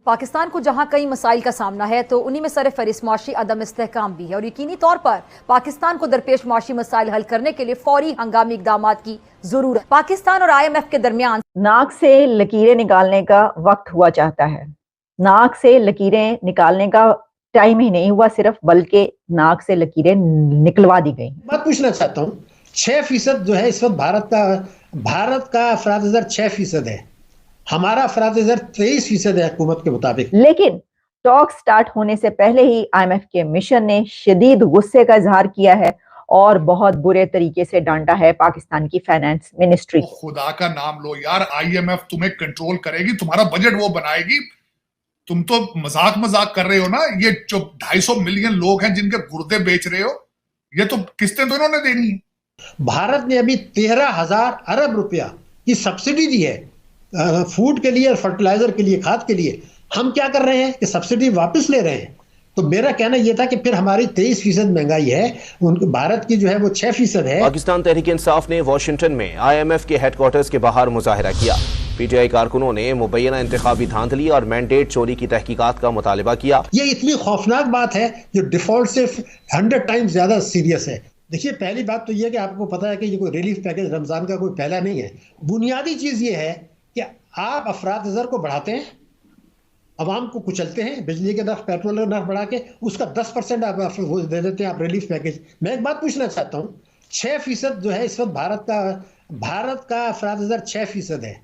पाकिस्तान को जहां कई मसाइल का सामना है तो उन्हीं में सरफहरिस्त मुआशी अदम इस्तेहकाम भी है और यकीनी तौर पर पाकिस्तान को दरपेश मुआशी मसाइल हल करने के लिए फौरी हंगामी इकदाम की जरूरत। पाकिस्तान और IMF के दरमियान नाक से लकीरें निकालने का वक्त हुआ चाहता है। नाक से लकीरें निकालने का टाइम ही नहीं हुआ सिर्फ, बल्कि नाक से लकीरें निकलवा दी गई। बात पूछना चाहता हूँ, 6% जो है इस वक्त भारत का अफराद 6% है, हमारा अफराद 23% है हुकूमत के मुताबिक। लेकिन टॉक स्टार्ट होने से पहले ही IMF के मिशन ने शदीद गुस्से का इजहार किया है और बहुत बुरे तरीके से डांटा है पाकिस्तान की फाइनेंस मिनिस्ट्री। खुदा का नाम लो यार, IMF तुम्हें कंट्रोल करेगी, तुम्हारा बजट वो बनाएगी। तुम तो मजाक कर रहे हो ना। ये जो 250 मिलियन लोग हैं जिनके गुर्दे बेच रहे हो, ये तो किस्तें तो इन्होंने देनी है। भारत ने अभी 13,000 अरब रुपया की सब्सिडी दी है फूड के लिए और फर्टिलाइजर के लिए, खाद के लिए। हम क्या कर रहे हैं कि सब्सिडी वापस ले रहे हैं। तो मेरा कहना यह था कि फिर हमारी 23% महंगाई है, उनके भारत की जो है वो 6% है। पाकिस्तान तहरीक इंसाफ ने वाशिंगटन में IMF के हेडक्वार्टर्स के बाहर मुजाहिरा किया। PTI कारकुनों ने मुबैना इंतखाबी धांधली और मैंडेट चोरी की तहकीकात का मुतालिबा किया। ये इतनी खौफनाक बात है जो डिफॉल्ट से 100 टाइम्स ज्यादा सीरियस है। देखिए, पहली बात तो यह कि आपको पता है कि ये कोई रिलीफ पैकेज रमजान का कोई पहला नहीं है। बुनियादी चीज ये है कि आप अफराद को बढ़ाते हैं, अवाम को कुचलते हैं, बिजली के नर्फ, पेट्रोल का नर्फ बढ़ा के उसका 10% आप वो दे देते हैं आप रिलीफ पैकेज। मैं एक बात पूछना चाहता हूँ, 6% जो है इस वक्त भारत का अफराद 6% है,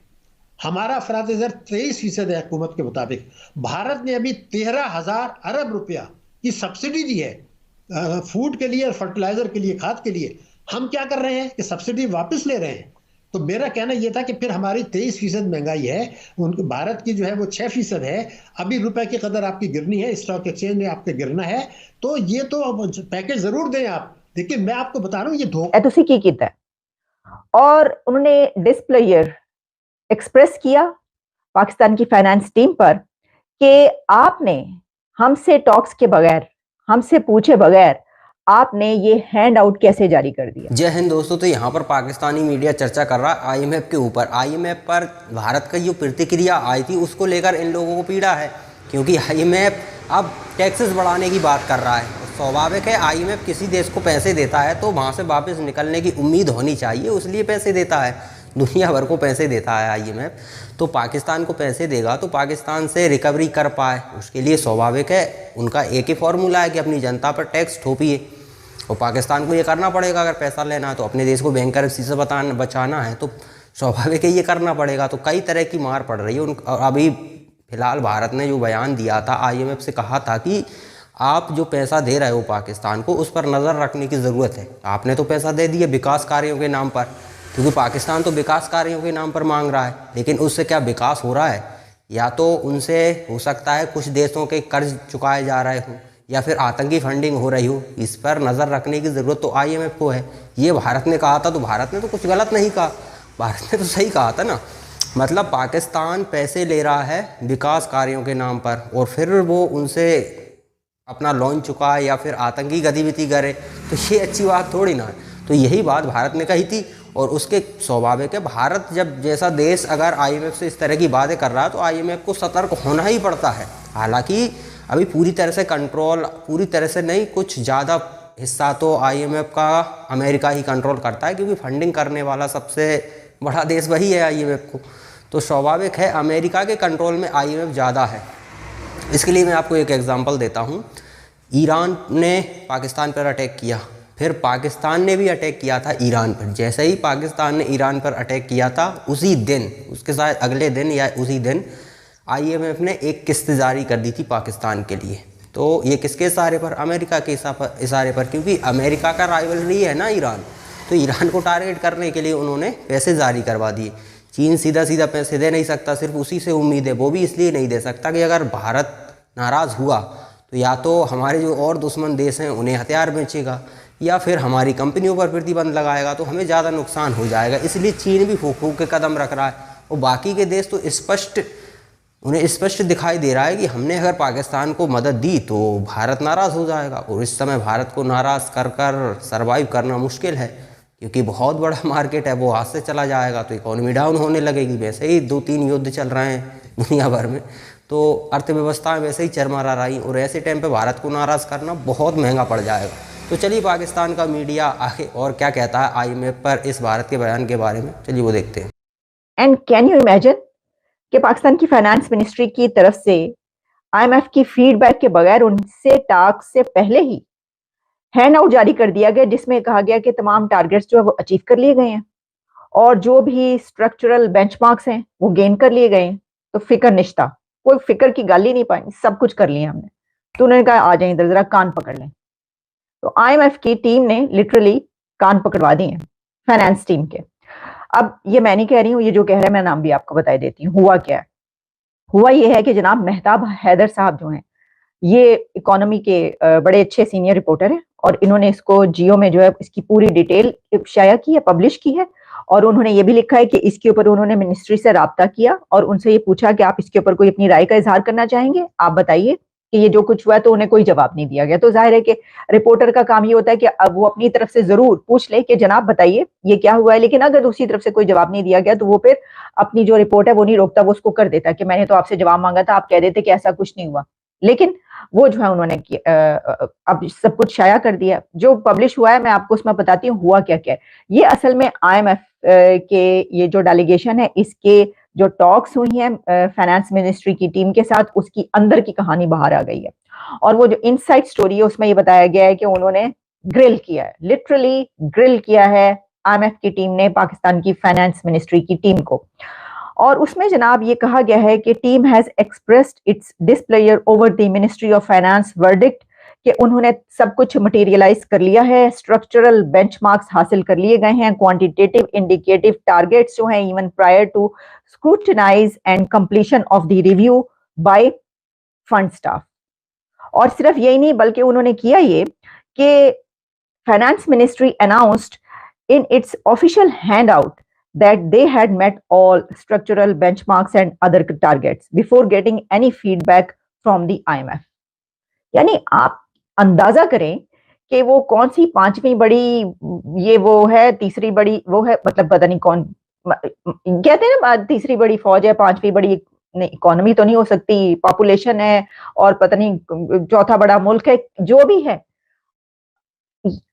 हमारा अफराद 23% है हुकूमत के मुताबिक। भारत ने अभी 13,000 अरब रुपया की सब्सिडी दी है फूड के लिए और फर्टिलाइजर के लिए, खाद के लिए। हम क्या कर रहे हैं कि सब्सिडी वापस ले रहे हैं। तो मेरा कहना यह था कि फिर हमारी 23% महंगाई है, उनके भारत की जो है वो 6% है। अभी रुपए की कदर आपकी गिरनी है, स्टॉक एक्सचेंज में आपके गिरना है, तो ये तो पैकेज जरूर दें आप। देखिए, मैं आपको बता रहा हूँ, ये धोखा तुसी की कीता है। और उन्होंने डिस्प्लेयर एक्सप्रेस किया पाकिस्तान की फाइनेंस टीम पर कि आपने हमसे टॉक्स के बगैर, हमसे पूछे बगैर आपने ये हैंड आउट कैसे जारी कर दिया। जय हिंद दोस्तों। तो यहाँ पर पाकिस्तानी मीडिया चर्चा कर रहा है IMF के ऊपर। IMF पर भारत का जो प्रतिक्रिया आई थी उसको लेकर इन लोगों को पीड़ा है, क्योंकि IMF अब टैक्सेस बढ़ाने की बात कर रहा है। स्वाभाविक है, IMF किसी देश को पैसे देता है तो वहाँ से वापस निकलने की उम्मीद होनी चाहिए, उसलिए पैसे देता है। दुनिया भर को पैसे देता है IMF, तो पाकिस्तान को पैसे देगा तो पाकिस्तान से रिकवरी कर पाए, उसके लिए स्वाभाविक है उनका एक ही फॉर्मूला है कि अपनी जनता पर टैक्स थोपिए। और पाकिस्तान को ये करना पड़ेगा, अगर पैसा लेना है तो अपने देश को बैंकरप्सी से बचाना है तो स्वाभाविक है ये करना पड़ेगा। तो कई तरह की मार पड़ रही है और अभी फ़िलहाल भारत ने जो बयान दिया था, IMF से कहा था कि आप जो पैसा दे रहे हो पाकिस्तान को उस पर नज़र रखने की ज़रूरत है। आपने तो पैसा दे दिया विकास कार्यों के नाम पर, क्योंकि पाकिस्तान तो विकास कार्यों के नाम पर मांग रहा है, लेकिन उससे क्या विकास हो रहा है? या तो उनसे हो सकता है कुछ देशों के कर्ज चुकाए जा रहे हों या फिर आतंकी फंडिंग हो रही हो। इस पर नज़र रखने की ज़रूरत तो IMF को है। ये भारत ने कहा था तो भारत ने तो कुछ गलत नहीं कहा, भारत ने तो सही कहा था ना। मतलब पाकिस्तान पैसे ले रहा है विकास कार्यों के नाम पर और फिर वो उनसे अपना लोन चुकाए या फिर आतंकी गतिविधि करे, तो ये अच्छी बात थोड़ी ना है। तो यही बात भारत ने कही थी और उसके स्वाभाविक है, भारत जब जैसा देश अगर IMF से इस तरह की बातें कर रहा है तो IMF को सतर्क होना ही पड़ता है। हालांकि अभी पूरी तरह से कंट्रोल, पूरी तरह से नहीं, कुछ ज़्यादा हिस्सा तो IMF का अमेरिका ही कंट्रोल करता है, क्योंकि फंडिंग करने वाला सबसे बड़ा देश वही है IMF को। तो स्वाभाविक है अमेरिका के कंट्रोल में IMF ज़्यादा है। इसके लिए मैं आपको एक एग्जांपल देता हूँ। ईरान ने पाकिस्तान पर अटैक किया, फिर पाकिस्तान ने भी अटैक किया था ईरान पर। जैसे ही पाकिस्तान ने ईरान पर अटैक किया था उसी दिन, उसके साथ अगले दिन या उसी दिन IMF ने एक किस्त जारी कर दी थी पाकिस्तान के लिए। तो ये किसके इशारे पर? अमेरिका के इशारे पर, क्योंकि अमेरिका का राइवलरी है ना ईरान, तो ईरान को टारगेट करने के लिए उन्होंने पैसे जारी करवा दिए। चीन सीधा पैसे दे नहीं सकता, सिर्फ उसी से उम्मीद है, वो भी इसलिए नहीं दे सकता कि अगर भारत नाराज़ हुआ तो या तो हमारे जो और दुश्मन देश हैं उन्हें हथियार बेचेगा या फिर हमारी कंपनियों पर प्रतिबंध लगाएगा, तो हमें ज़्यादा नुकसान हो जाएगा। इसलिए चीन भी फूक के कदम रख रहा है और बाकी के देश तो उन्हें स्पष्ट दिखाई दे रहा है कि हमने अगर पाकिस्तान को मदद दी तो भारत नाराज़ हो जाएगा। और इस समय भारत को नाराज़ कर सर्वाइव करना मुश्किल है, क्योंकि बहुत बड़ा मार्केट है, वो हाथ से चला जाएगा तो इकोनॉमी डाउन होने लगेगी। वैसे ही 2-3 युद्ध चल रहे हैं दुनिया भर में, तो अर्थव्यवस्था वैसे ही चरमरा रही, और ऐसे टाइम पे भारत को नाराज़ करना बहुत महंगा पड़ जाएगा। तो चलिए पाकिस्तान का मीडिया आगे और क्या कहता है IMF पर इस भारत के बयान के बारे में, चलिए वो देखते हैं। एंड कैन यू इमेजिन कि पाकिस्तान की फाइनेंस मिनिस्ट्री की तरफ से IMF की फीडबैक के बगैर उनसे टास्क से पहले ही हैंड आउट जारी कर दिया गया, जिसमें कहा गया कि तमाम टारगेट्स जो है वो अचीव कर लिए गए हैं और जो भी स्ट्रक्चरल बेंचमार्क्स हैं वो गेन कर लिए गए हैं। तो फिक्र निश्ता, कोई फिक्र की गाल ही नहीं पाई, सब कुछ कर लिया हमने। तो उन्होंने कहा आ जाए इधर, जरा कान पकड़ लें। तो IMF की टीम ने लिटरली कान पकड़वा दिए हैं फाइनेंस टीम के। अब ये मैं नहीं कह रही हूँ, ये जो कह रहा है मैं नाम भी आपको बता देती हूँ। हुआ क्या है, हुआ ये है कि जनाब मेहताब हैदर साहब जो हैं, ये इकोनॉमी के बड़े अच्छे सीनियर रिपोर्टर हैं और इन्होंने इसको जियो में जो है इसकी पूरी डिटेल शाया की है, पब्लिश की है। और उन्होंने ये भी लिखा है कि इसके ऊपर उन्होंने मिनिस्ट्री से राब्ता किया और उनसे ये पूछा कि आप इसके ऊपर कोई अपनी राय का इजहार करना चाहेंगे, आप बताइए कि ये जो कुछ हुआ है। तो उन्हें कोई जवाब नहीं दिया गया। तो जाहिर है कि रिपोर्टर का काम ये होता है कि अब वो अपनी तरफ से जरूर पूछ ले कि जनाब बताइए ये क्या हुआ है, लेकिन अगर दूसरी तरफ से कोई जवाब नहीं दिया गया तो वो फिर अपनी जो रिपोर्ट है वो नहीं रोकता, वो उसको कर देता कि मैंने तो आपसे जवाब मांगा था, आप कह देते कि ऐसा कुछ नहीं हुआ। लेकिन वो जो है उन्होंने अब सब कुछ शाया कर दिया। जो पब्लिश हुआ है मैं आपको उसमें बताती हूँ हुआ क्या क्या है। ये असल में IMF के ये जो डेलीगेशन है, इसके जो टॉक्स हुई हैं फाइनेंस मिनिस्ट्री की टीम के साथ, उसकी अंदर की कहानी बाहर आ गई है। और वो जो इनसाइड स्टोरी है उसमें ये बताया गया है कि उन्होंने ग्रिल किया है, लिटरली ग्रिल किया है IMF की टीम ने पाकिस्तान की फाइनेंस मिनिस्ट्री की टीम को। और उसमें जनाब ये कहा गया है कि team has expressed its displeasure over the ministry of finance verdict, कि उन्होंने सब कुछ मटेरियलाइज कर लिया है, स्ट्रक्चरल बेंचमार्क्स हासिल कर लिए गए हैं, क्वांटिटेटिव इंडिकेटिव टारगेट्स जो हैं even prior to scrutinize and completion of the review by fund staff. और सिर्फ यही नहीं बल्कि उन्होंने किया ये कि finance ministry announced in its official handout that they had met all structural benchmarks and other targets before getting any feedback from the IMF। यानी आप अंदाजा करें कि वो कौन सी पांचवी बड़ी ये वो है, तीसरी बड़ी वो है, मतलब पता नहीं कौन कहते हैं ना, तीसरी बड़ी फौज है, पांचवी बड़ी इकोनॉमी तो नहीं हो सकती, पॉपुलेशन है और पता नहीं चौथा बड़ा मुल्क है, जो भी है।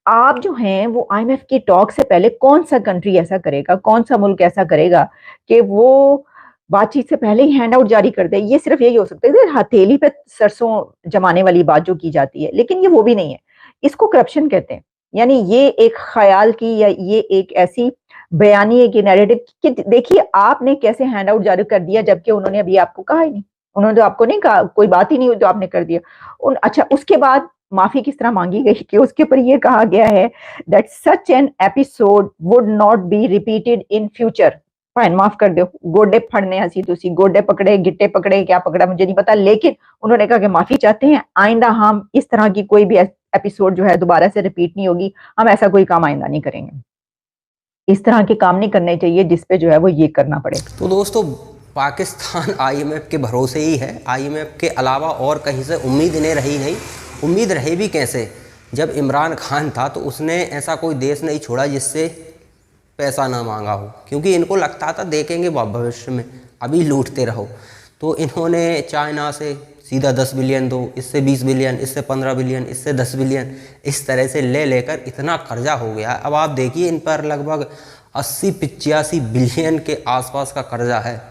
आप जो हैं वो IMF की टॉक से पहले कौन सा कंट्री ऐसा करेगा, कौन सा मुल्क ऐसा करेगा कि वो बातचीत से पहले ही हैंड आउट जारी कर दे। ये सिर्फ यही हो सकता है, हथेली पे सरसों जमाने वाली बात जो की जाती है, लेकिन ये वो भी नहीं है। इसको करप्शन कहते हैं। यानी ये एक ख्याल की या ये एक ऐसी बयानी है कि नैरेटिव कि देखिए आपने कैसे हैंड आउट जारी कर दिया, जबकि उन्होंने अभी आपको कहा ही नहीं, उन्होंने तो आपको नहीं कहा, कोई बात ही नहीं हुई तो आपने कर दिया। अच्छा, उसके बाद माफी किस तरह मांगी गई कि उसके ऊपर ये कहा गया है that such an episode would not be repeated in future. Fine, माफ कर दो, गोडे फड़ने हंसी तुसी, गोडे पकड़े गिट्टे पकड़े, क्या पकड़ा मुझे नहीं पता, लेकिन उन्होंने कहा कि माफी चाहते हैं, आइंदा हम इस तरह की कोई भी एपिसोड जो है दोबारा से रिपीट नहीं होगी, हम ऐसा कोई काम आइंदा नहीं करेंगे। इस तरह के काम नहीं करने चाहिए जिसपे जो है वो ये करना पड़े। तो दोस्तों पाकिस्तान IMF के भरोसे ही है, IMF के अलावा और कहीं से उम्मीद नहीं रही नहीं। उम्मीद रहे भी कैसे, जब इमरान खान था तो उसने ऐसा कोई देश नहीं छोड़ा जिससे पैसा ना मांगा हो, क्योंकि इनको लगता था देखेंगे भविष्य में, अभी लूटते रहो। तो इन्होंने चाइना से सीधा 10 बिलियन दो, इससे 20 बिलियन, इससे 15 बिलियन, इससे 10 बिलियन, इस तरह से ले लेकर इतना कर्जा हो गया। अब आप देखिए इन पर लगभग 80-85 बिलियन के आसपास का कर्जा है,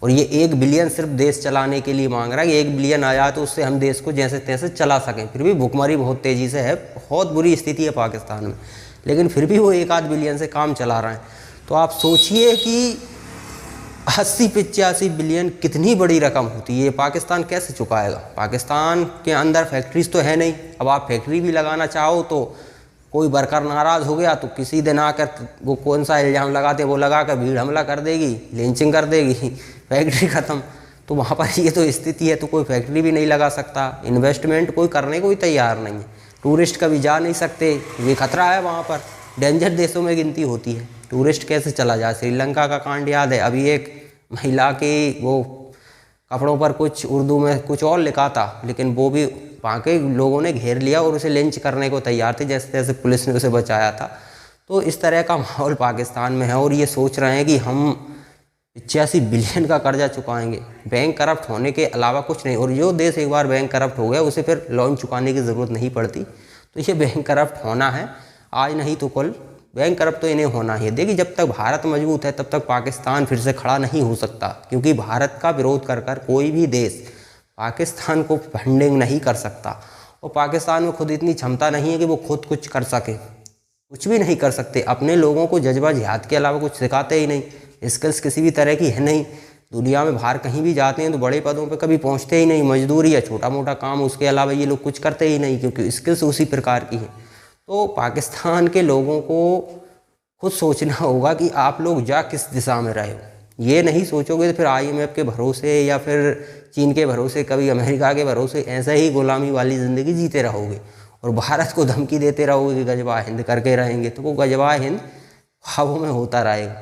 और ये 1 बिलियन सिर्फ देश चलाने के लिए मांग रहा है कि 1 बिलियन आया तो उससे हम देश को जैसे तैसे चला सकें। फिर भी भुखमरी बहुत तेज़ी से है, बहुत बुरी स्थिति है पाकिस्तान में, लेकिन फिर भी वो 1-8 बिलियन से काम चला रहे हैं। तो आप सोचिए कि 80-85 बिलियन कितनी बड़ी रकम होती है, पाकिस्तान कैसे चुकाएगा। पाकिस्तान के अंदर फैक्ट्रीज तो है नहीं, अब आप फैक्ट्री भी लगाना चाहो तो कोई वर्कर नाराज़ हो गया तो किसी दिन आकर वो कौन सा इल्ज़ाम लगाते वो लगा कर भीड़ हमला कर देगी, लिंचिंग कर देगी, फैक्ट्री ख़त्म। तो वहाँ पर ये तो स्थिति है, तो कोई फैक्ट्री भी नहीं लगा सकता, इन्वेस्टमेंट कोई करने को ही तैयार नहीं है, टूरिस्ट कभी जा नहीं सकते, ये खतरा है। वहाँ पर डेंजर देशों में गिनती होती है, टूरिस्ट कैसे चला जाए। श्रीलंका का कांड याद है, अभी एक महिला की वो कपड़ों पर कुछ उर्दू में कुछ और लिखा था, लेकिन वो भी वहाँ के लोगों ने घेर लिया और उसे लिंच करने को तैयार थे, जैसे तैसे पुलिस ने उसे बचाया था। तो इस तरह का माहौल पाकिस्तान में है, और ये सोच रहे हैं कि हम 85 बिलियन का कर्जा चुकाएंगे। बैंक करप्ट होने के अलावा कुछ नहीं। और जो देश एक बार बैंक करप्ट हो गया उसे फिर लोन चुकाने की ज़रूरत नहीं पड़ती। तो ये बैंक करप्ट होना है, आज नहीं तो कल बैंक करप्ट तो इन्हें होना ही है। देखिए, जब तक भारत मजबूत है तब तक पाकिस्तान फिर से खड़ा नहीं हो सकता, क्योंकि भारत का विरोध कर कर कोई भी देश पाकिस्तान को फंडिंग नहीं कर सकता। और पाकिस्तान में खुद इतनी क्षमता नहीं है कि वो खुद कुछ कर सके, कुछ भी नहीं कर सकते। अपने लोगों को जज्बा जिहाद के अलावा कुछ सिखाते ही नहीं, स्किल्स किसी भी तरह की है नहीं। दुनिया में बाहर कहीं भी जाते हैं तो बड़े पदों पे कभी पहुंचते ही नहीं, मजदूरी या छोटा मोटा काम, उसके अलावा ये लोग कुछ करते ही नहीं, क्योंकि स्किल्स उसी प्रकार की हैं। तो पाकिस्तान के लोगों को खुद सोचना होगा कि आप लोग जा किस दिशा में रहे हो। ये नहीं सोचोगे तो फिर IMF के भरोसे या फिर चीन के भरोसे, कभी अमेरिका के भरोसे ऐसे ही गुलामी वाली ज़िंदगी जीते रहोगे और भारत को धमकी देते रहोगे कि गजवा हिंद करके रहेंगे। तो वो गजवा हिंद ख्वाबों में होता रहेगा।